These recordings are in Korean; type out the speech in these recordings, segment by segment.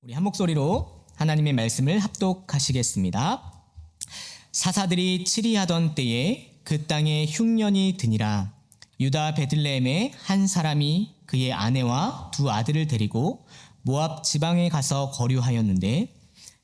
우리 한 목소리로 하나님의 말씀을 합독하시겠습니다. 사사들이 치리하던 때에 그 땅에 흉년이 드니라. 유다 베들레헴의 한 사람이 그의 아내와 두 아들을 데리고 모압 지방에 가서 거류하였는데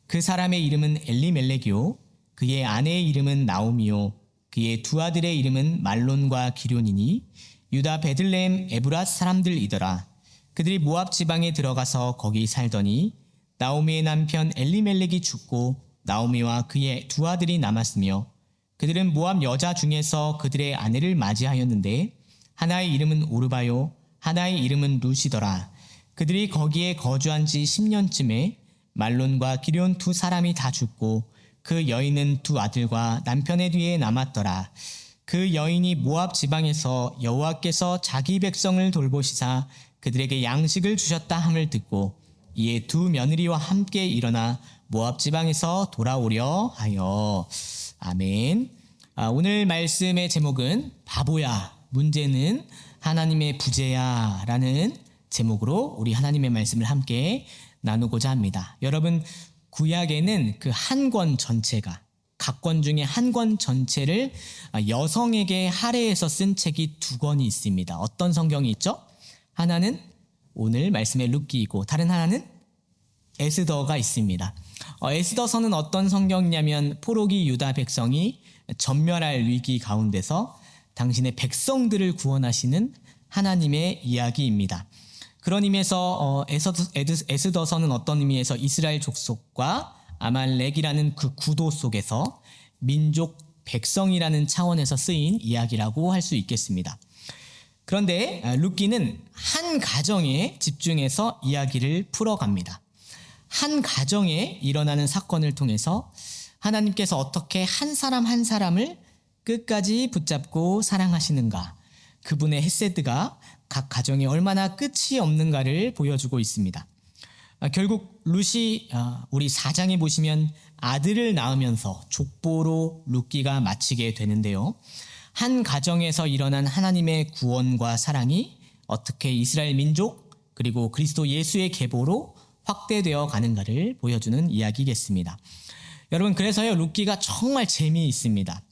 그 사람의 이름은 엘리멜렉이요 그의 아내의 이름은 나오미요 그의 두 아들의 이름은 말론과 기럧이니 유다 베들레헴 에브랏 사람들이더라. 그들이 모압 지방에 들어가서 거기 살더니 나오미의 남편 엘리멜렉이 죽고 나오미와 그의 두 아들이 남았으며 그들은 모압 여자 중에서 그들의 아내를 맞이하였는데 하나의 이름은 오르바요 하나의 이름은 룻이더라. 그들이 거기에 거주한 지 10년쯤에 말론과 기럧 두 사람이 다 죽고 그 여인은 두 아들과 남편의 뒤에 남았더라. 그 여인이 모압 지방에서 여호와께서 자기 백성을 돌보시사 그들에게 양식을 주셨다 함을 듣고 이에 두 며느리와 함께 일어나 모압 지방에서 돌아오려 하여. 아멘. 오늘 말씀의 제목은 바보야, 문제는 하나님의 부재야 라는 제목으로 우리 하나님의 말씀을 함께 나누고자 합니다. 여러분, 구약에는 그 한 권 전체가, 각 권 중에 한 권 전체를 여성에게 할애해서 쓴 책이 두 권이 있습니다. 어떤 성경이 있죠? 하나는 오늘 말씀의 룻기이고 다른 하나는 에스더가 있습니다. 에스더서는 어떤 성경이냐면 포로기 유다 백성이 전멸할 위기 가운데서 당신의 백성들을 구원하시는 하나님의 이야기입니다. 그런 의미에서 에스더서는 어떤 의미에서 이스라엘 족속과 아말렉이라는 그 구도 속에서 민족 백성이라는 차원에서 쓰인 이야기라고 할 수 있겠습니다. 그런데 룻기는 한 가정에 집중해서 이야기를 풀어갑니다. 한 가정에 일어나는 사건을 통해서 하나님께서 어떻게 한 사람 한 사람을 끝까지 붙잡고 사랑하시는가, 그분의 헤세드가 각 가정에 얼마나 끝이 없는가를 보여주고 있습니다. 결국 룻이 우리 4장에 보시면 아들을 낳으면서 족보로 룻기가 마치게 되는데요. 한 가정에서 일어난 하나님의 구원과 사랑이 어떻게 이스라엘 민족 그리고 그리스도 예수의 계보로 확대되어 가는가를 보여주는 이야기겠습니다. 여러분, 그래서요 룻기가 정말 재미있습니다.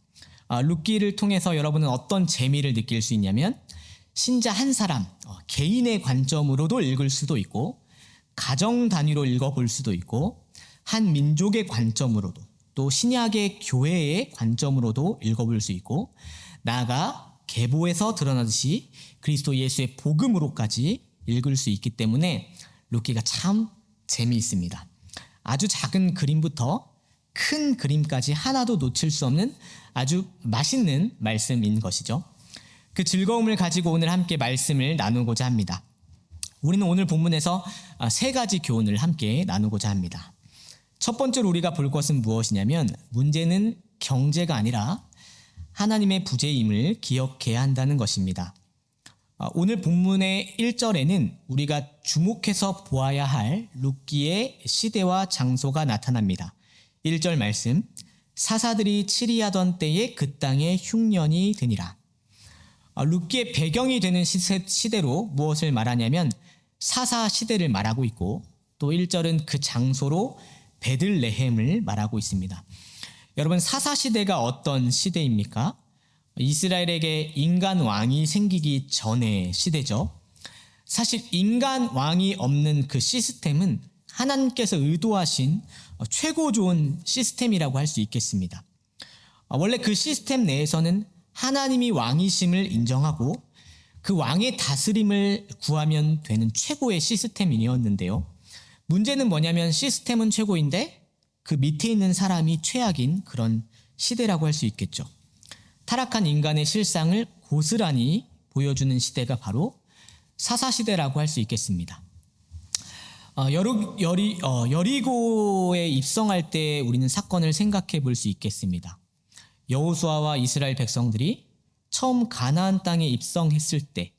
룻기를 통해서 여러분은 어떤 재미를 느낄 수 있냐면 신자 한 사람 개인의 관점으로도 읽을 수도 있고 가정 단위로 읽어볼 수도 있고 한 민족의 관점으로도 또 신약의 교회의 관점으로도 읽어볼 수 있고 나아가 계보에서 드러나듯이 그리스도 예수의 복음으로까지 읽을 수 있기 때문에 룻기가 참 재미있습니다. 아주 작은 그림부터 큰 그림까지 하나도 놓칠 수 없는 아주 맛있는 말씀인 것이죠. 그 즐거움을 가지고 오늘 함께 말씀을 나누고자 합니다. 우리는 오늘 본문에서 세 가지 교훈을 함께 나누고자 합니다. 첫 번째로 우리가 볼 것은 무엇이냐면 문제는 경제가 아니라 하나님의 부재임을 기억해야 한다는 것입니다. 오늘 본문의 1절에는 우리가 주목해서 보아야 할 룻기의 시대와 장소가 나타납니다. 1절 말씀, 사사들이 치리하던 때에 그 땅에 흉년이 드니라. 룻기의 배경이 되는 시대로 무엇을 말하냐면 사사 시대를 말하고 있고 또 1절은 그 장소로 베들레헴을 말하고 있습니다. 여러분, 사사 시대가 어떤 시대입니까? 이스라엘에게 인간 왕이 생기기 전의 시대죠. 사실 인간 왕이 없는 그 시스템은 하나님께서 의도하신 최고 좋은 시스템이라고 할 수 있겠습니다. 원래 그 시스템 내에서는 하나님이 왕이심을 인정하고 그 왕의 다스림을 구하면 되는 최고의 시스템이었는데요. 문제는 뭐냐면 시스템은 최고인데 그 밑에 있는 사람이 최악인 그런 시대라고 할 수 있겠죠. 타락한 인간의 실상을 고스란히 보여주는 시대가 바로 사사시대라고 할 수 있겠습니다. 여리고에 입성할 때 우리는 사건을 생각해 볼 수 있겠습니다. 여호수아와 이스라엘 백성들이 처음 가나안 땅에 입성했을 때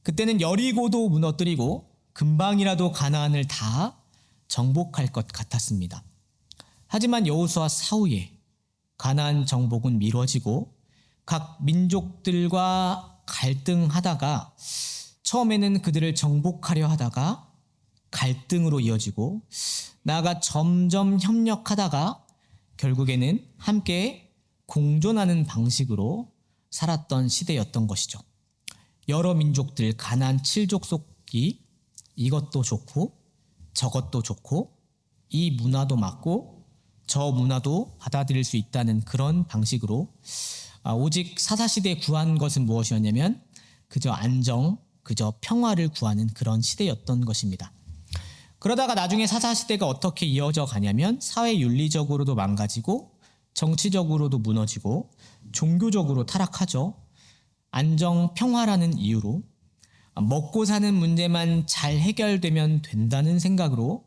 그때는 여리고도 무너뜨리고 금방이라도 가나안을 다 정복할 것 같았습니다. 하지만 여호수아 사후에 가나안 정복은 미뤄지고 각 민족들과 갈등하다가 처음에는 그들을 정복하려 하다가 갈등으로 이어지고 나아가 점점 협력하다가 결국에는 함께 공존하는 방식으로 살았던 시대였던 것이죠. 여러 민족들 가나안 7족속이 이것도 좋고 저것도 좋고 이 문화도 맞고 저 문화도 받아들일 수 있다는 그런 방식으로 오직 사사시대에 구한 것은 무엇이었냐면 그저 안정, 그저 평화를 구하는 그런 시대였던 것입니다. 그러다가 나중에 사사시대가 어떻게 이어져 가냐면 사회 윤리적으로도 망가지고 정치적으로도 무너지고 종교적으로 타락하죠. 안정, 평화라는 이유로 먹고 사는 문제만 잘 해결되면 된다는 생각으로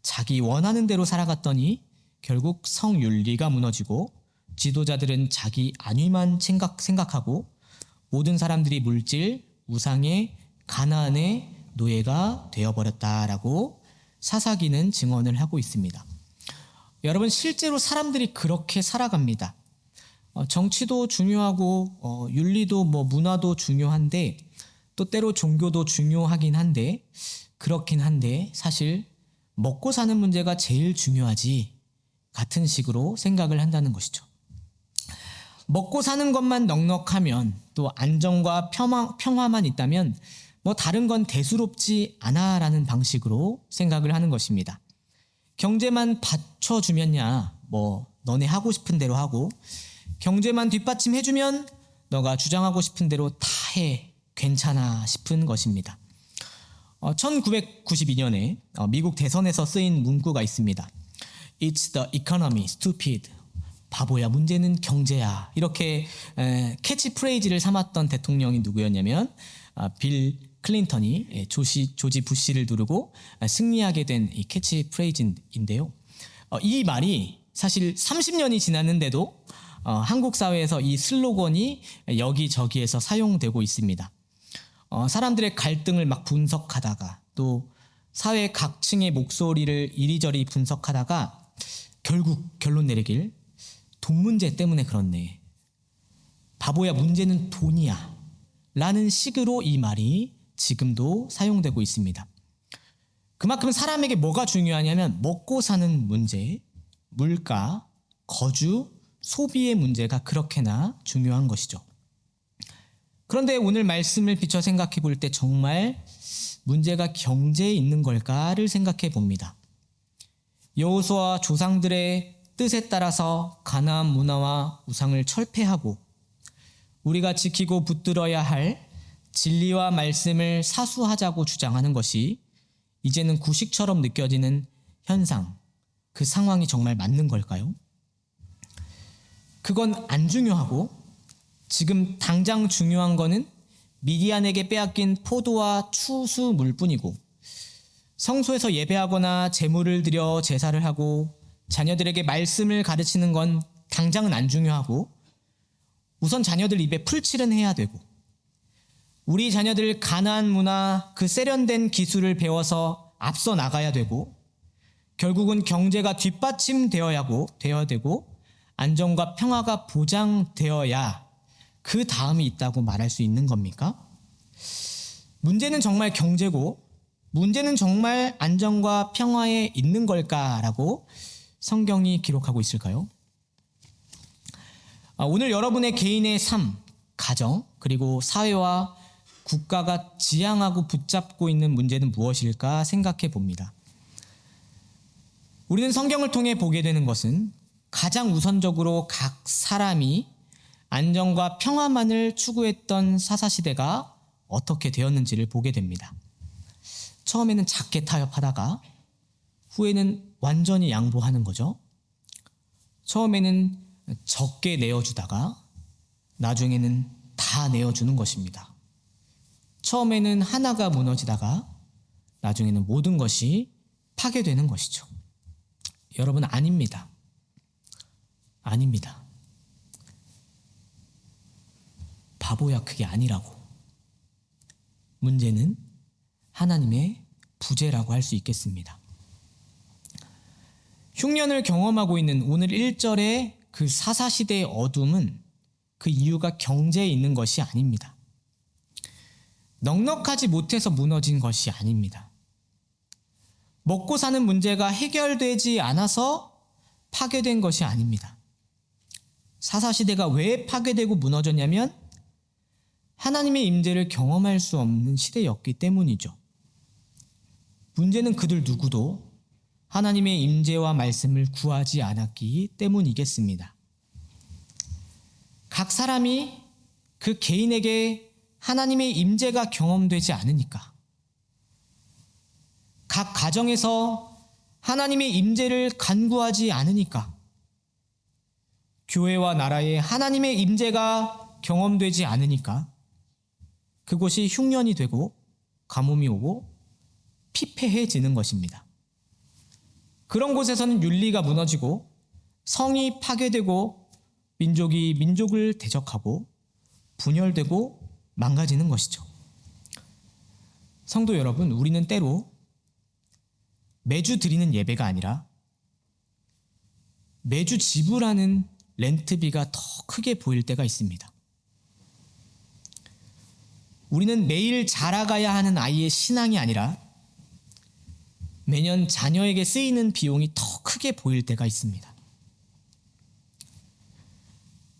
자기 원하는 대로 살아갔더니 결국 성윤리가 무너지고 지도자들은 자기 안위만 생각하고 모든 사람들이 물질, 우상의 가나안의 노예가 되어버렸다라고 사사기는 증언을 하고 있습니다. 여러분, 실제로 사람들이 그렇게 살아갑니다. 정치도 중요하고 윤리도 문화도 중요한데 또 때로 종교도 중요하긴 한데 그렇긴 한데 사실 먹고 사는 문제가 제일 중요하지 같은 식으로 생각을 한다는 것이죠. 먹고 사는 것만 넉넉하면 또 안정과 평화만 있다면 다른 건 대수롭지 않아라는 방식으로 생각을 하는 것입니다. 경제만 받쳐주면야 너네 하고 싶은 대로 하고 경제만 뒷받침해주면 너가 주장하고 싶은 대로 다 해 괜찮아 싶은 것입니다. 1992년에 미국 대선에서 쓰인 문구가 있습니다. It's the economy, stupid. 바보야, 문제는 경제야. 이렇게 캐치프레이즈를 삼았던 대통령이 누구였냐면 빌 클린턴이 조지 부시를 누르고 승리하게 된 이 캐치프레이즈인데요. 이 말이 사실 30년이 지났는데도 한국 사회에서 이 슬로건이 여기저기에서 사용되고 있습니다. 사람들의 갈등을 막 분석하다가 또 사회 각층의 목소리를 이리저리 분석하다가 결국 결론 내리길 돈 문제 때문에 그렇네. 바보야, 문제는 돈이야. 라는 식으로 이 말이 지금도 사용되고 있습니다. 그만큼 사람에게 뭐가 중요하냐면 먹고 사는 문제, 물가, 거주, 소비의 문제가 그렇게나 중요한 것이죠. 그런데 오늘 말씀을 비춰 생각해 볼 때 정말 문제가 경제에 있는 걸까를 생각해 봅니다. 여호수아와 조상들의 뜻에 따라서 가나안 문화와 우상을 철폐하고 우리가 지키고 붙들어야 할 진리와 말씀을 사수하자고 주장하는 것이 이제는 구식처럼 느껴지는 현상, 그 상황이 정말 맞는 걸까요? 그건 안 중요하고 지금 당장 중요한 거는 미디안에게 빼앗긴 포도와 추수물 뿐이고 성소에서 예배하거나 제물을 드려 제사를 하고 자녀들에게 말씀을 가르치는 건 당장은 안 중요하고 우선 자녀들 입에 풀칠은 해야 되고 우리 자녀들 가나안 문화 그 세련된 기술을 배워서 앞서 나가야 되고 결국은 경제가 뒷받침되어야 되고 안정과 평화가 보장되어야 그 다음이 있다고 말할 수 있는 겁니까? 문제는 정말 경제고 문제는 정말 안정과 평화에 있는 걸까라고 성경이 기록하고 있을까요? 오늘 여러분의 개인의 삶, 가정, 그리고 사회와 국가가 지향하고 붙잡고 있는 문제는 무엇일까 생각해 봅니다. 우리는 성경을 통해 보게 되는 것은 가장 우선적으로 각 사람이 안정과 평화만을 추구했던 사사시대가 어떻게 되었는지를 보게 됩니다. 처음에는 작게 타협하다가 후에는 완전히 양보하는 거죠. 처음에는 적게 내어주다가 나중에는 다 내어주는 것입니다. 처음에는 하나가 무너지다가 나중에는 모든 것이 파괴되는 것이죠. 여러분, 아닙니다. 아닙니다. 바보야, 그게 아니라고. 문제는 하나님의 부재라고 할 수 있겠습니다. 흉년을 경험하고 있는 오늘 1절의 그 사사시대의 어둠은 그 이유가 경제에 있는 것이 아닙니다. 넉넉하지 못해서 무너진 것이 아닙니다. 먹고 사는 문제가 해결되지 않아서 파괴된 것이 아닙니다. 사사시대가 왜 파괴되고 무너졌냐면 하나님의 임재를 경험할 수 없는 시대였기 때문이죠. 문제는 그들 누구도 하나님의 임재와 말씀을 구하지 않았기 때문이겠습니다. 각 사람이 그 개인에게 하나님의 임재가 경험되지 않으니까, 각 가정에서 하나님의 임재를 간구하지 않으니까, 교회와 나라에 하나님의 임재가 경험되지 않으니까 그곳이 흉년이 되고 가뭄이 오고 피폐해지는 것입니다. 그런 곳에서는 윤리가 무너지고 성이 파괴되고 민족이 민족을 대적하고 분열되고 망가지는 것이죠. 성도 여러분, 우리는 때로 매주 드리는 예배가 아니라 매주 지불하는 렌트비가 더 크게 보일 때가 있습니다. 우리는 매일 자라가야 하는 아이의 신앙이 아니라 매년 자녀에게 쓰이는 비용이 더 크게 보일 때가 있습니다.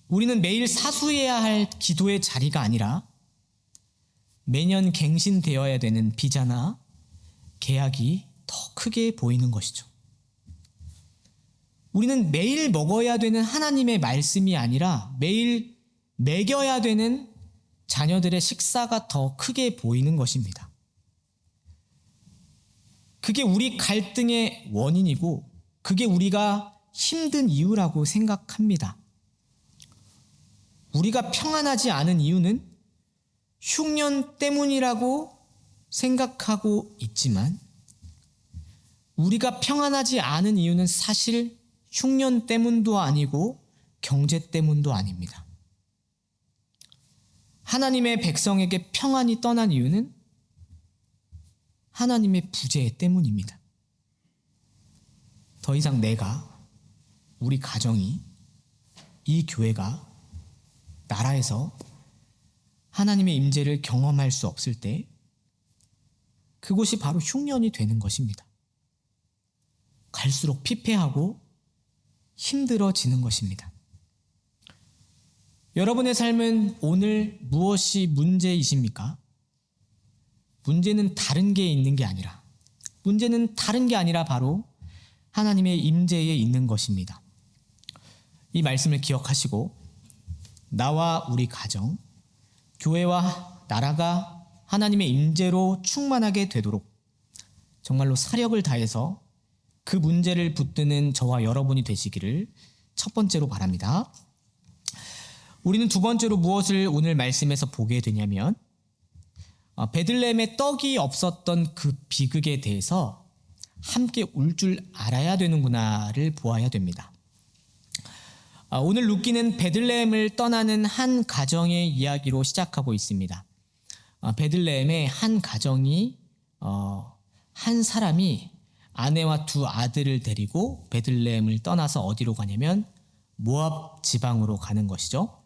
우리는 매일 사수해야 할 기도의 자리가 아니라 매년 갱신되어야 되는 비자나 계약이 더 크게 보이는 것이죠. 우리는 매일 먹어야 되는 하나님의 말씀이 아니라 매일 먹여야 되는 자녀들의 식사가 더 크게 보이는 것입니다. 그게 우리 갈등의 원인이고 그게 우리가 힘든 이유라고 생각합니다. 우리가 평안하지 않은 이유는 흉년 때문이라고 생각하고 있지만 우리가 평안하지 않은 이유는 사실 흉년 때문도 아니고 경제 때문도 아닙니다. 하나님의 백성에게 평안이 떠난 이유는 하나님의 부재 때문입니다. 더 이상 내가, 우리 가정이, 이 교회가, 나라에서 하나님의 임재를 경험할 수 없을 때 그곳이 바로 흉년이 되는 것입니다. 갈수록 피폐하고 힘들어지는 것입니다. 여러분의 삶은 오늘 무엇이 문제이십니까? 문제는 다른 게 있는 게 아니라, 문제는 다른 게 아니라 바로 하나님의 임재에 있는 것입니다. 이 말씀을 기억하시고 나와 우리 가정, 교회와 나라가 하나님의 임재로 충만하게 되도록 정말로 사력을 다해서 그 문제를 붙드는 저와 여러분이 되시기를 첫 번째로 바랍니다. 우리는 두 번째로 무엇을 오늘 말씀에서 보게 되냐면 베들레헴에 떡이 없었던 그 비극에 대해서 함께 울 줄 알아야 되는구나를 보아야 됩니다. 오늘 루키는 베들레헴을 떠나는 한 가정의 이야기로 시작하고 있습니다. 베들레헴의 한 가정이 한 사람이 아내와 두 아들을 데리고 베들레헴을 떠나서 어디로 가냐면 모압 지방으로 가는 것이죠.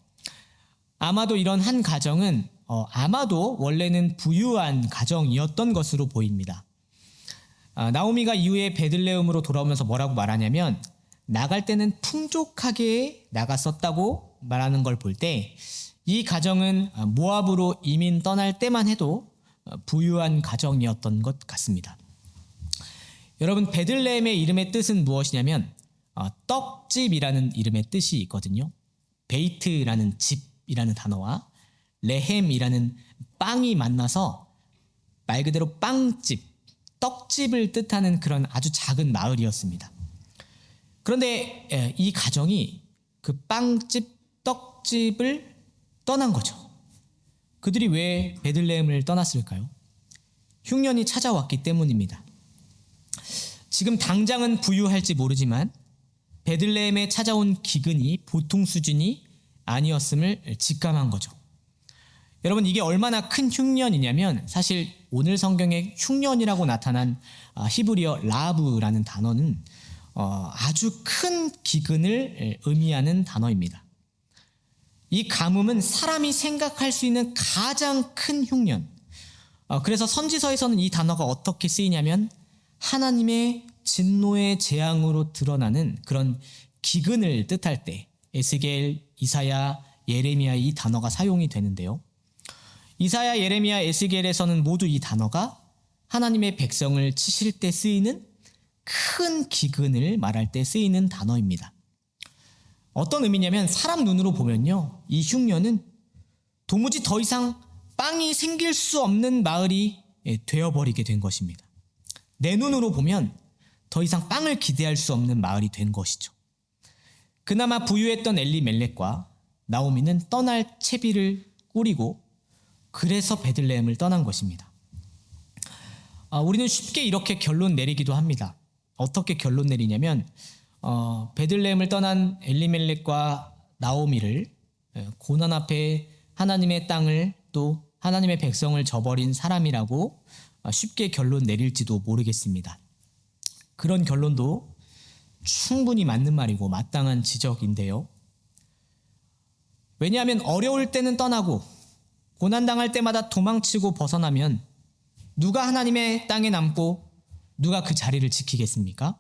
아마도 이런 한 가정은 아마도 원래는 부유한 가정이었던 것으로 보입니다. 나오미가 이후에 베들레헴으로 돌아오면서 뭐라고 말하냐면 나갈 때는 풍족하게 나갔었다고 말하는 걸 볼 때 이 가정은 모압으로 이민 떠날 때만 해도 부유한 가정이었던 것 같습니다. 여러분, 베들레헴의 이름의 뜻은 무엇이냐면 떡집이라는 이름의 뜻이 있거든요. 베이트라는 집이라는 단어와 레헴이라는 빵이 만나서 말 그대로 빵집, 떡집을 뜻하는 그런 아주 작은 마을이었습니다. 그런데 이 가정이 그 빵집, 떡집을 떠난 거죠. 그들이 왜 베들레헴을 떠났을까요? 흉년이 찾아왔기 때문입니다. 지금 당장은 부유할지 모르지만 베들레헴에 찾아온 기근이 보통 수준이 아니었음을 직감한 거죠. 여러분, 이게 얼마나 큰 흉년이냐면 사실 오늘 성경에 흉년이라고 나타난 히브리어 라브라는 단어는 아주 큰 기근을 의미하는 단어입니다. 이 가뭄은 사람이 생각할 수 있는 가장 큰 흉년. 그래서 선지서에서는 이 단어가 어떻게 쓰이냐면 하나님의 진노의 재앙으로 드러나는 그런 기근을 뜻할 때 에스겔, 이사야, 예레미야 이 단어가 사용이 되는데요. 이사야, 예레미야, 에스겔에서는 모두 이 단어가 하나님의 백성을 치실 때 쓰이는 큰 기근을 말할 때 쓰이는 단어입니다. 어떤 의미냐면 사람 눈으로 보면요, 이 흉년은 도무지 더 이상 빵이 생길 수 없는 마을이 되어버리게 된 것입니다. 내 눈으로 보면 더 이상 빵을 기대할 수 없는 마을이 된 것이죠. 그나마 부유했던 엘리멜렉과 나오미는 떠날 채비를 꾸리고 그래서 베들레헴을 떠난 것입니다. 우리는 쉽게 이렇게 결론 내리기도 합니다. 어떻게 결론 내리냐면 베들레헴을 떠난 엘리멜렉과 나오미를 고난 앞에 하나님의 땅을 또 하나님의 백성을 저버린 사람이라고 쉽게 결론 내릴지도 모르겠습니다. 그런 결론도 충분히 맞는 말이고 마땅한 지적인데요. 왜냐하면 어려울 때는 떠나고 고난당할 때마다 도망치고 벗어나면 누가 하나님의 땅에 남고 누가 그 자리를 지키겠습니까?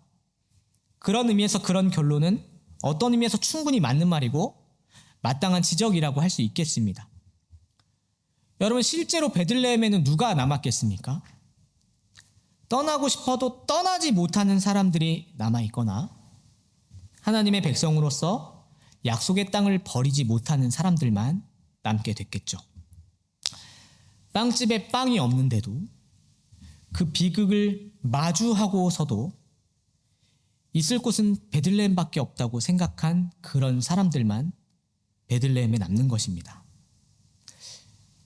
그런 의미에서 그런 결론은 어떤 의미에서 충분히 맞는 말이고 마땅한 지적이라고 할 수 있겠습니다. 여러분, 실제로 베들레헴에는 누가 남았겠습니까? 떠나고 싶어도 떠나지 못하는 사람들이 남아있거나 하나님의 백성으로서 약속의 땅을 버리지 못하는 사람들만 남게 됐겠죠. 빵집에 빵이 없는데도 그 비극을 마주하고서도 있을 곳은 베들레헴밖에 없다고 생각한 그런 사람들만 베들레헴에 남는 것입니다.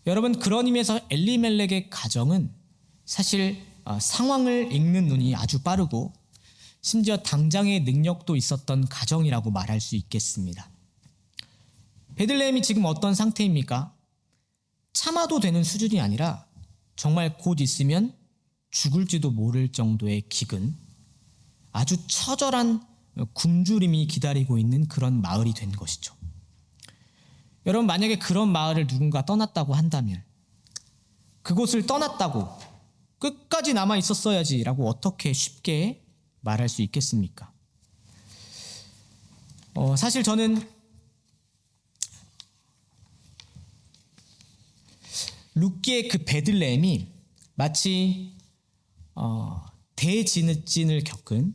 여러분, 그런 의미에서 엘리멜렉의 가정은 사실 상황을 읽는 눈이 아주 빠르고 심지어 당장의 능력도 있었던 가정이라고 말할 수 있겠습니다. 베들레헴이 지금 어떤 상태입니까? 참아도 되는 수준이 아니라 정말 곧 있으면 죽을지도 모를 정도의 기근, 아주 처절한 굶주림이 기다리고 있는 그런 마을이 된 것이죠. 여러분, 만약에 그런 마을을 누군가 떠났다고 한다면 그곳을 떠났다고 끝까지 남아 있었어야지 라고 어떻게 쉽게 말할 수 있겠습니까? 사실 저는 룻기의 그 베들레헴이 마치 대진을 겪은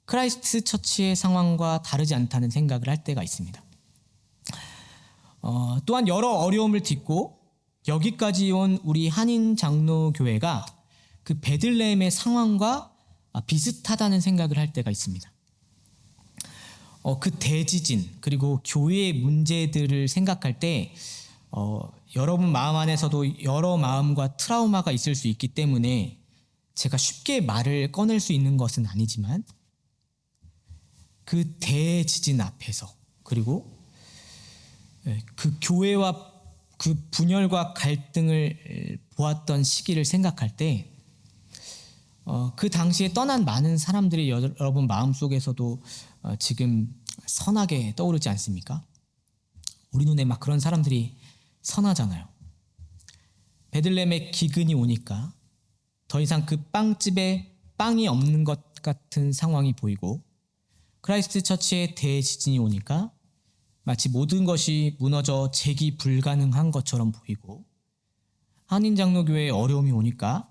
크라이스트 처치의 상황과 다르지 않다는 생각을 할 때가 있습니다. 또한 여러 어려움을 딛고 여기까지 온 우리 한인 장로교회가 그 베들레헴의 상황과 비슷하다는 생각을 할 때가 있습니다. 그 대지진 그리고 교회의 문제들을 생각할 때 여러분 마음 안에서도 여러 마음과 트라우마가 있을 수 있기 때문에 제가 쉽게 말을 꺼낼 수 있는 것은 아니지만 그 대지진 앞에서 그리고 그 교회와 그 분열과 갈등을 보았던 시기를 생각할 때 그 당시에 떠난 많은 사람들이 여러분 마음속에서도 지금 선하게 떠오르지 않습니까? 우리 눈에 막 그런 사람들이 선하잖아요. 베들레헴에 기근이 오니까 더 이상 그 빵집에 빵이 없는 것 같은 상황이 보이고 크라이스트 처치의 대지진이 오니까 마치 모든 것이 무너져 재기 불가능한 것처럼 보이고 한인장로교회에 어려움이 오니까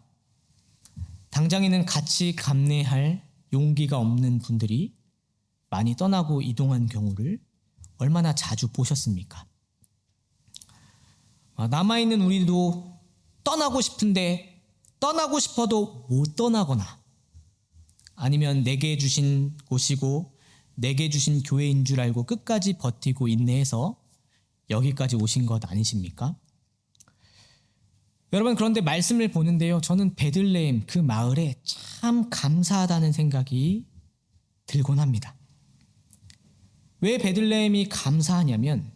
당장에는 같이 감내할 용기가 없는 분들이 많이 떠나고 이동한 경우를 얼마나 자주 보셨습니까? 남아있는 우리도 떠나고 싶은데 떠나고 싶어도 못 떠나거나 아니면 내게 주신 곳이고 내게 주신 교회인 줄 알고 끝까지 버티고 인내해서 여기까지 오신 것 아니십니까? 여러분, 그런데 말씀을 보는데요, 저는 베들레헴 그 마을에 참 감사하다는 생각이 들곤 합니다. 왜 베들레헴이 감사하냐면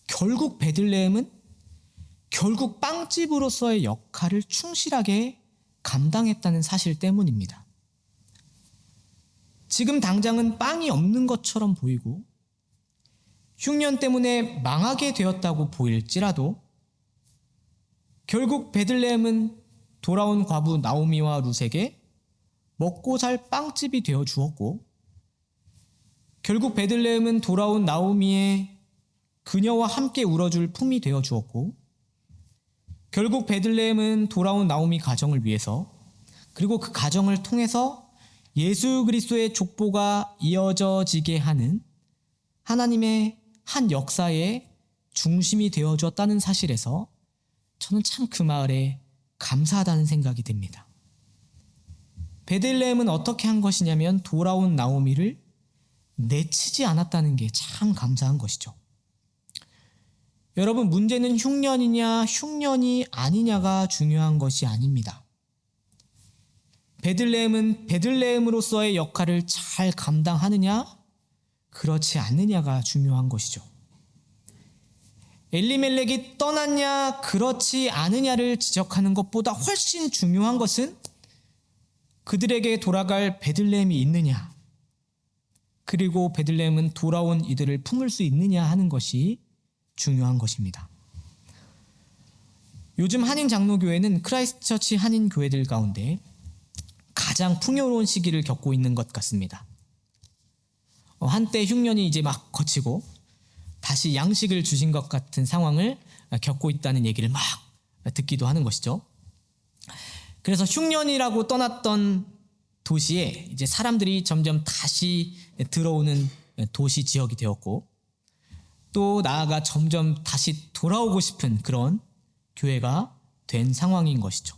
결국 베들레헴은 결국 빵집으로서의 역할을 충실하게 감당했다는 사실 때문입니다. 지금 당장은 빵이 없는 것처럼 보이고 흉년 때문에 망하게 되었다고 보일지라도 결국 베들레헴은 돌아온 과부 나오미와 룻에게 먹고 살 빵집이 되어 주었고, 결국 베들레헴은 돌아온 나오미의 그녀와 함께 울어줄 품이 되어 주었고, 결국 베들레헴은 돌아온 나오미 가정을 위해서, 그리고 그 가정을 통해서 예수 그리스도의 족보가 이어져지게 하는 하나님의 한 역사의 중심이 되어 주었다는 사실에서 저는 참 그 마을에 감사하다는 생각이 듭니다. 베들레헴은 어떻게 한 것이냐면 돌아온 나오미를 내치지 않았다는 게 참 감사한 것이죠. 여러분, 문제는 흉년이냐 흉년이 아니냐가 중요한 것이 아닙니다. 베들레헴은 베들레헴으로서의 역할을 잘 감당하느냐 그렇지 않느냐가 중요한 것이죠. 엘리멜렉이 떠났냐 그렇지 않느냐를 지적하는 것보다 훨씬 중요한 것은 그들에게 돌아갈 베들레헴이 있느냐, 그리고 베들레헴은 돌아온 이들을 품을 수 있느냐 하는 것이 중요한 것입니다. 요즘 한인장로교회는 크라이스트처치 한인교회들 가운데 가장 풍요로운 시기를 겪고 있는 것 같습니다. 한때 흉년이 이제 막 거치고 다시 양식을 주신 것 같은 상황을 겪고 있다는 얘기를 막 듣기도 하는 것이죠. 그래서 흉년이라고 떠났던 도시에 이제 사람들이 점점 다시 들어오는 도시 지역이 되었고, 또 나아가 점점 다시 돌아오고 싶은 그런 교회가 된 상황인 것이죠.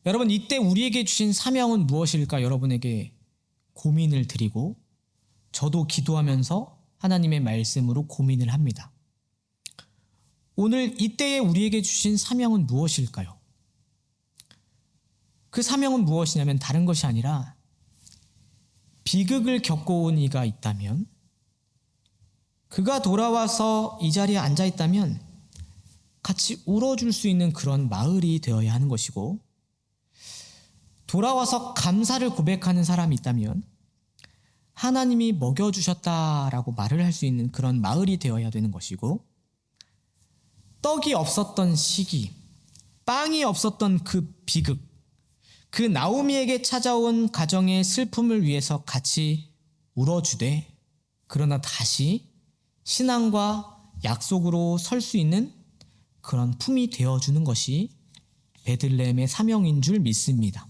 여러분, 이때 우리에게 주신 사명은 무엇일까 여러분에게 고민을 드리고, 저도 기도하면서 하나님의 말씀으로 고민을 합니다. 오늘 이때에 우리에게 주신 사명은 무엇일까요? 그 사명은 무엇이냐면 다른 것이 아니라, 비극을 겪어온 이가 있다면, 그가 돌아와서 이 자리에 앉아 있다면 같이 울어줄 수 있는 그런 마을이 되어야 하는 것이고, 돌아와서 감사를 고백하는 사람이 있다면 하나님이 먹여주셨다라고 말을 할 수 있는 그런 마을이 되어야 되는 것이고, 떡이 없었던 시기, 빵이 없었던 그 비극, 그 나오미에게 찾아온 가정의 슬픔을 위해서 같이 울어주되, 그러나 다시 신앙과 약속으로 설 수 있는 그런 품이 되어주는 것이 베들레헴의 사명인 줄 믿습니다.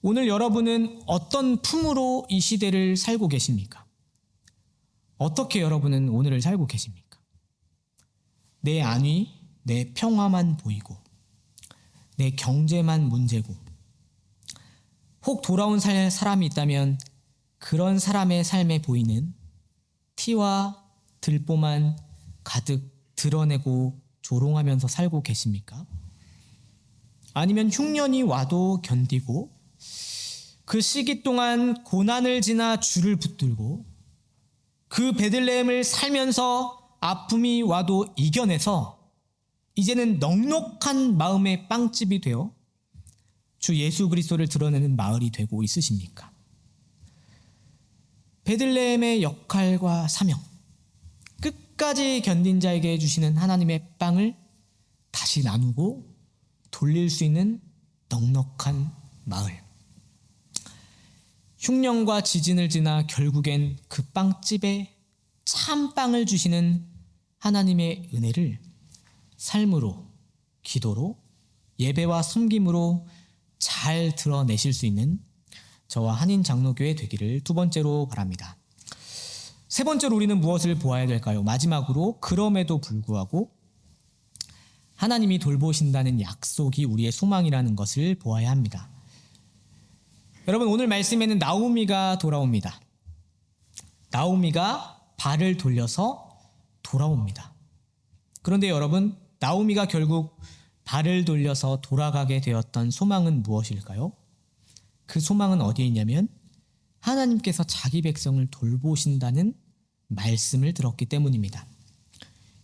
오늘 여러분은 어떤 품으로 이 시대를 살고 계십니까? 어떻게 여러분은 오늘을 살고 계십니까? 내 안위, 내 평화만 보이고, 내 경제만 문제고, 혹 돌아온 사람이 있다면 그런 사람의 삶에 보이는 티와 들보만 가득 드러내고 조롱하면서 살고 계십니까? 아니면 흉년이 와도 견디고 그 시기 동안 고난을 지나 주를 붙들고 그 베들레헴을 살면서 아픔이 와도 이겨내서 이제는 넉넉한 마음의 빵집이 되어 주 예수 그리스도를 드러내는 마을이 되고 있으십니까? 베들레헴의 역할과 사명, 끝까지 견딘 자에게 주시는 하나님의 빵을 다시 나누고 돌릴 수 있는 넉넉한 마을. 흉년과 지진을 지나 결국엔 그 빵집에 참빵을 주시는 하나님의 은혜를 삶으로, 기도로, 예배와 섬김으로 잘 드러내실 수 있는 저와 한인장로교회 되기를 두 번째로 바랍니다. 세 번째로 우리는 무엇을 보아야 될까요? 마지막으로, 그럼에도 불구하고 하나님이 돌보신다는 약속이 우리의 소망이라는 것을 보아야 합니다. 여러분, 오늘 말씀에는 나오미가 돌아옵니다. 나오미가 발을 돌려서 돌아옵니다. 그런데 여러분, 나오미가 결국 발을 돌려서 돌아가게 되었던 소망은 무엇일까요? 그 소망은 어디에 있냐면 하나님께서 자기 백성을 돌보신다는 말씀을 들었기 때문입니다.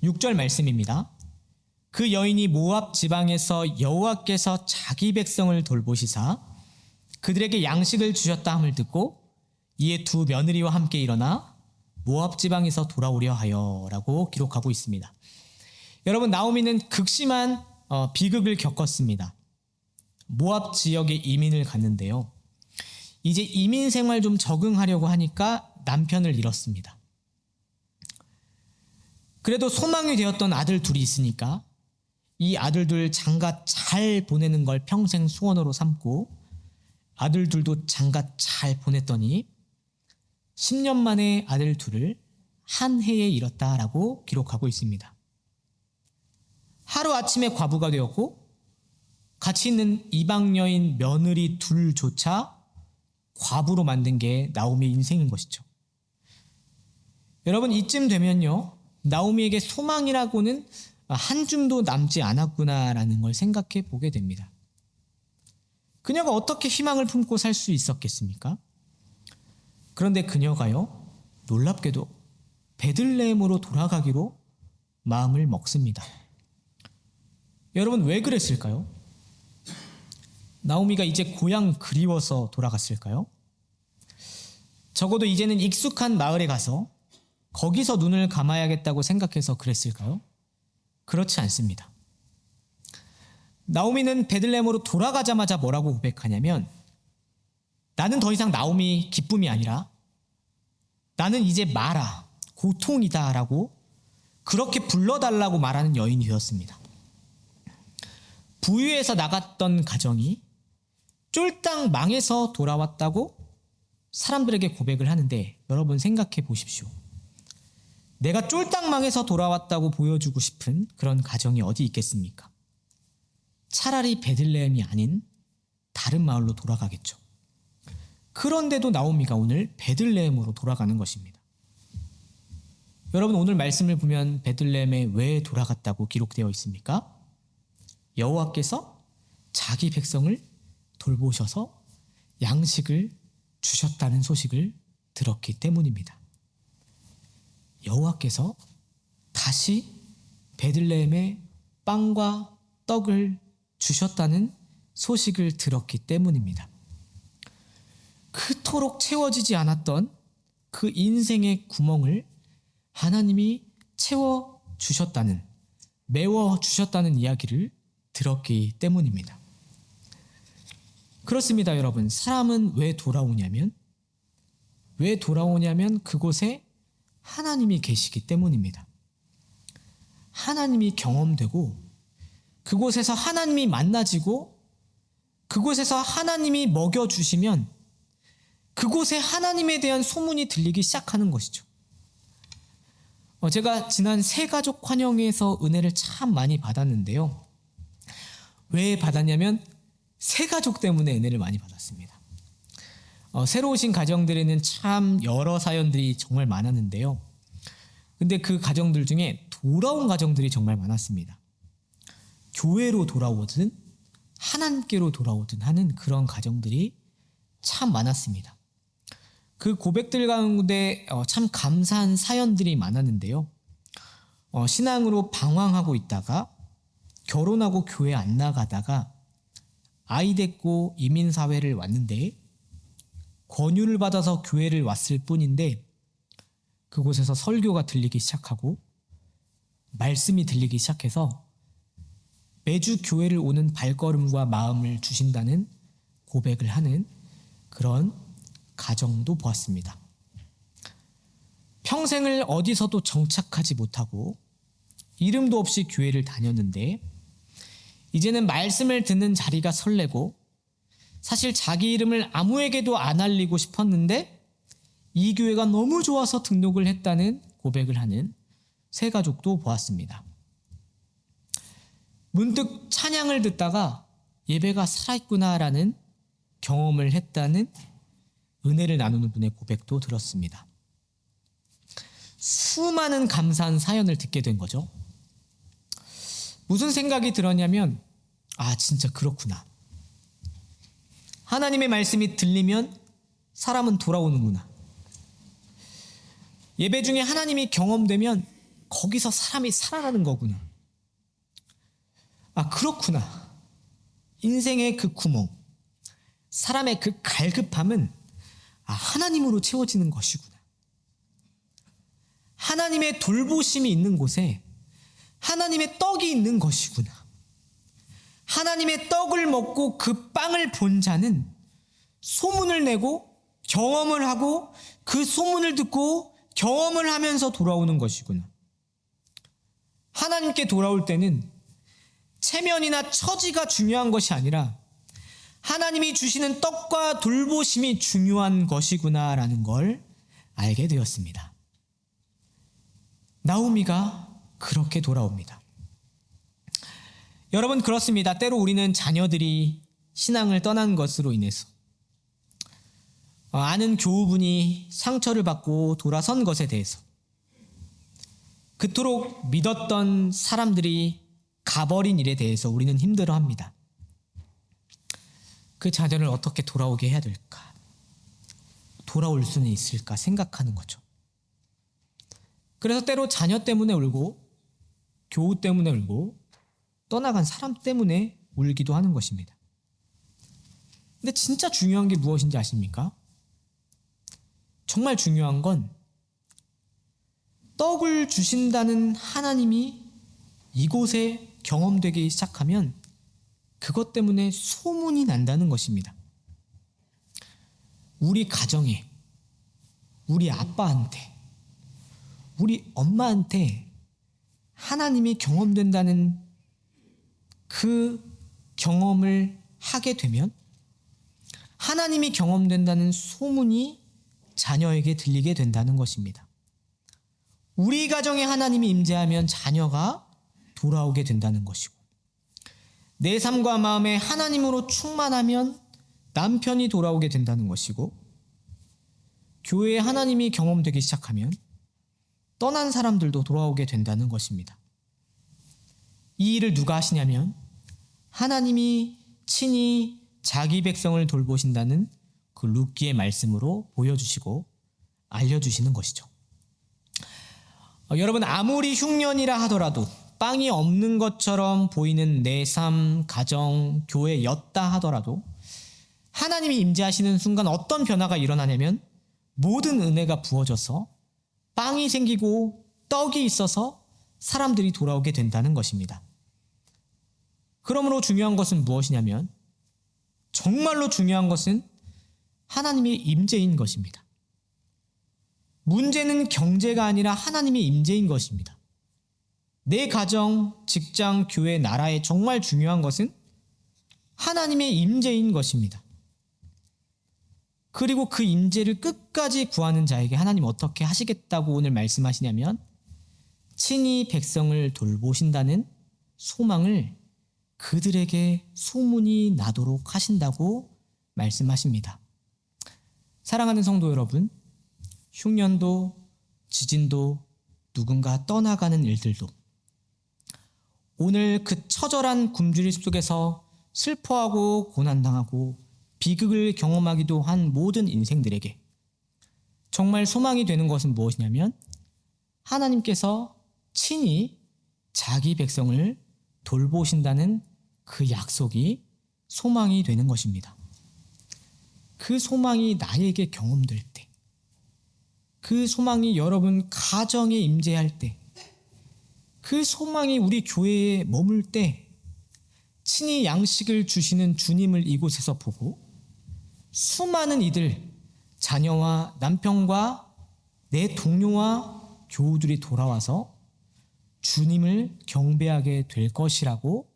6절 말씀입니다. 그 여인이 모압 지방에서 여호와께서 자기 백성을 돌보시사 그들에게 양식을 주셨다 함을 듣고 이에 두 며느리와 함께 일어나 모압 지방에서 돌아오려 하여 라고 기록하고 있습니다. 여러분, 나오미는 극심한 비극을 겪었습니다. 모압 지역에 이민을 갔는데요. 이제 이민 생활 좀 적응하려고 하니까 남편을 잃었습니다. 그래도 소망이 되었던 아들 둘이 있으니까 이 아들들 장가 잘 보내는 걸 평생 소원으로 삼고 아들들도 장가 잘 보냈더니 10년 만에 아들 둘을 한 해에 잃었다라고 기록하고 있습니다. 하루아침에 과부가 되었고 같이 있는 이방 여인 며느리 둘조차 과부로 만든 게 나오미의 인생인 것이죠. 여러분, 이쯤 되면요, 나오미에게 소망이라고는 한 줌도 남지 않았구나라는 걸 생각해 보게 됩니다. 그녀가 어떻게 희망을 품고 살 수 있었겠습니까? 그런데 그녀가요, 놀랍게도 베들레헴으로 돌아가기로 마음을 먹습니다. 여러분, 왜 그랬을까요? 나오미가 이제 고향 그리워서 돌아갔을까요? 적어도 이제는 익숙한 마을에 가서 거기서 눈을 감아야겠다고 생각해서 그랬을까요? 그렇지 않습니다. 나오미는 베들레헴으로 돌아가자마자 뭐라고 고백하냐면, 나는 더 이상 나오미 기쁨이 아니라 나는 이제 마라, 고통이다 라고 그렇게 불러달라고 말하는 여인이 되었습니다. 부유해서 나갔던 가정이 쫄딱 망해서 돌아왔다고 사람들에게 고백을 하는데, 여러분 생각해 보십시오. 내가 쫄딱 망해서 돌아왔다고 보여주고 싶은 그런 가정이 어디 있겠습니까? 차라리 베들레헴이 아닌 다른 마을로 돌아가겠죠. 그런데도 나오미가 오늘 베들레헴으로 돌아가는 것입니다. 여러분, 오늘 말씀을 보면 베들레헴에 왜 돌아갔다고 기록되어 있습니까? 여호와께서 자기 백성을 돌보셔서 양식을 주셨다는 소식을 들었기 때문입니다. 여호와께서 다시 베들레헴에 빵과 떡을 주셨다는 소식을 들었기 때문입니다. 그토록 채워지지 않았던 그 인생의 구멍을 하나님이 채워주셨다는, 메워주셨다는 이야기를 들었기 때문입니다. 그렇습니다, 여러분. 사람은 왜 돌아오냐면 그곳에 하나님이 계시기 때문입니다. 하나님이 경험되고 그곳에서 하나님이 만나지고 그곳에서 하나님이 먹여주시면 그곳에 하나님에 대한 소문이 들리기 시작하는 것이죠. 제가 지난 새가족 환영회에서 은혜를 참 많이 받았는데요. 왜 받았냐면 새가족 때문에 은혜를 많이 받았습니다. 새로 오신 가정들에는 참 여러 사연들이 정말 많았는데요. 근데 그 가정들 중에 돌아온 가정들이 정말 많았습니다. 교회로 돌아오든 하나님께로 돌아오든 하는 그런 가정들이 참 많았습니다. 그 고백들 가운데 참 감사한 사연들이 많았는데요. 신앙으로 방황하고 있다가 결혼하고 교회 안 나가다가 아이 데리고 이민사회를 왔는데 권유를 받아서 교회를 왔을 뿐인데 그곳에서 설교가 들리기 시작하고 말씀이 들리기 시작해서 매주 교회를 오는 발걸음과 마음을 주신다는 고백을 하는 그런 가정도 보았습니다. 평생을 어디서도 정착하지 못하고 이름도 없이 교회를 다녔는데 이제는 말씀을 듣는 자리가 설레고 사실 자기 이름을 아무에게도 안 알리고 싶었는데 이 교회가 너무 좋아서 등록을 했다는 고백을 하는 새 가족도 보았습니다. 문득 찬양을 듣다가 예배가 살아있구나라는 경험을 했다는 은혜를 나누는 분의 고백도 들었습니다. 수많은 감사한 사연을 듣게 된 거죠. 무슨 생각이 들었냐면 진짜 그렇구나. 하나님의 말씀이 들리면 사람은 돌아오는구나. 예배 중에 하나님이 경험되면 거기서 사람이 살아나는 거구나. 그렇구나. 인생의 그 구멍, 사람의 그 갈급함은 하나님으로 채워지는 것이구나. 하나님의 돌보심이 있는 곳에 하나님의 떡이 있는 것이구나. 하나님의 떡을 먹고 그 빵을 본 자는 소문을 내고 경험을 하고 그 소문을 듣고 경험을 하면서 돌아오는 것이구나. 하나님께 돌아올 때는 체면이나 처지가 중요한 것이 아니라 하나님이 주시는 떡과 돌보심이 중요한 것이구나라는 걸 알게 되었습니다. 나오미가 그렇게 돌아옵니다. 여러분, 그렇습니다. 때로 우리는 자녀들이 신앙을 떠난 것으로 인해서 아는 교우분이 상처를 받고 돌아선 것에 대해서 그토록 믿었던 사람들이 가버린 일에 대해서 우리는 힘들어합니다. 그 자녀를 어떻게 돌아오게 해야 될까? 돌아올 수는 있을까 생각하는 거죠. 그래서 때로 자녀 때문에 울고 교우 때문에 울고 떠나간 사람 때문에 울기도 하는 것입니다. 근데 진짜 중요한 게 무엇인지 아십니까? 정말 중요한 건 떡을 주신다는 하나님이 이곳에 경험되기 시작하면 그것 때문에 소문이 난다는 것입니다. 우리 가정에, 우리 아빠한테, 우리 엄마한테 하나님이 경험된다는 그 경험을 하게 되면 하나님이 경험된다는 소문이 자녀에게 들리게 된다는 것입니다. 우리 가정에 하나님이 임재하면 자녀가 돌아오게 된다는 것이고, 내 삶과 마음에 하나님으로 충만하면 남편이 돌아오게 된다는 것이고, 교회에 하나님이 경험되기 시작하면 떠난 사람들도 돌아오게 된다는 것입니다. 이 일을 누가 하시냐면 하나님이 친히 자기 백성을 돌보신다는 그 룻기의 말씀으로 보여주시고 알려주시는 것이죠. 여러분, 아무리 흉년이라 하더라도, 빵이 없는 것처럼 보이는 내 삶, 가정, 교회였다 하더라도 하나님이 임재하시는 순간 어떤 변화가 일어나냐면 모든 은혜가 부어져서 빵이 생기고 떡이 있어서 사람들이 돌아오게 된다는 것입니다. 그러므로 중요한 것은 무엇이냐면, 정말로 중요한 것은 하나님의 임재인 것입니다. 문제는 경제가 아니라 하나님의 임재인 것입니다. 내 가정, 직장, 교회, 나라에 정말 중요한 것은 하나님의 임재인 것입니다. 그리고 그 임재를 끝까지 구하는 자에게 하나님 어떻게 하시겠다고 오늘 말씀하시냐면 친히 백성을 돌보신다는 소망을 그들에게 소문이 나도록 하신다고 말씀하십니다. 사랑하는 성도 여러분, 흉년도, 지진도, 누군가 떠나가는 일들도 오늘 그 처절한 굶주림 속에서 슬퍼하고 고난당하고 비극을 경험하기도 한 모든 인생들에게 정말 소망이 되는 것은 무엇이냐면 하나님께서 친히 자기 백성을 돌보신다는 그 약속이 소망이 되는 것입니다. 그 소망이 나에게 경험될 때, 그 소망이 여러분 가정에 임재할 때, 그 소망이 우리 교회에 머물 때 친히 양식을 주시는 주님을 이곳에서 보고 수많은 이들, 자녀와 남편과 내 동료와 교우들이 돌아와서 주님을 경배하게 될 것이라고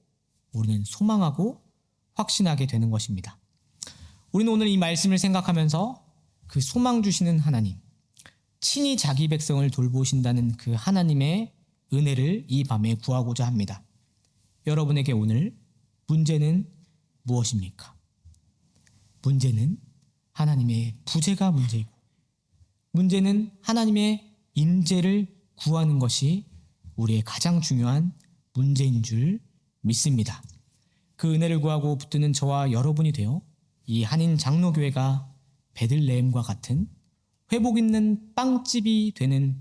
우리는 소망하고 확신하게 되는 것입니다. 우리는 오늘 이 말씀을 생각하면서 그 소망 주시는 하나님, 친히 자기 백성을 돌보신다는 그 하나님의 은혜를 이 밤에 구하고자 합니다. 여러분에게 오늘 문제는 무엇입니까? 문제는 하나님의 부재가 문제이고, 문제는 하나님의 임재를 구하는 것이 우리의 가장 중요한 문제인 줄 믿습니다. 그 은혜를 구하고 붙드는 저와 여러분이 되어 이 한인 장로교회가 베들레헴과 같은 회복 있는 빵집이 되는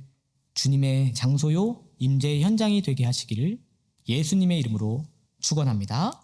주님의 장소요 임재의 현장이 되게 하시기를 예수님의 이름으로 축원합니다.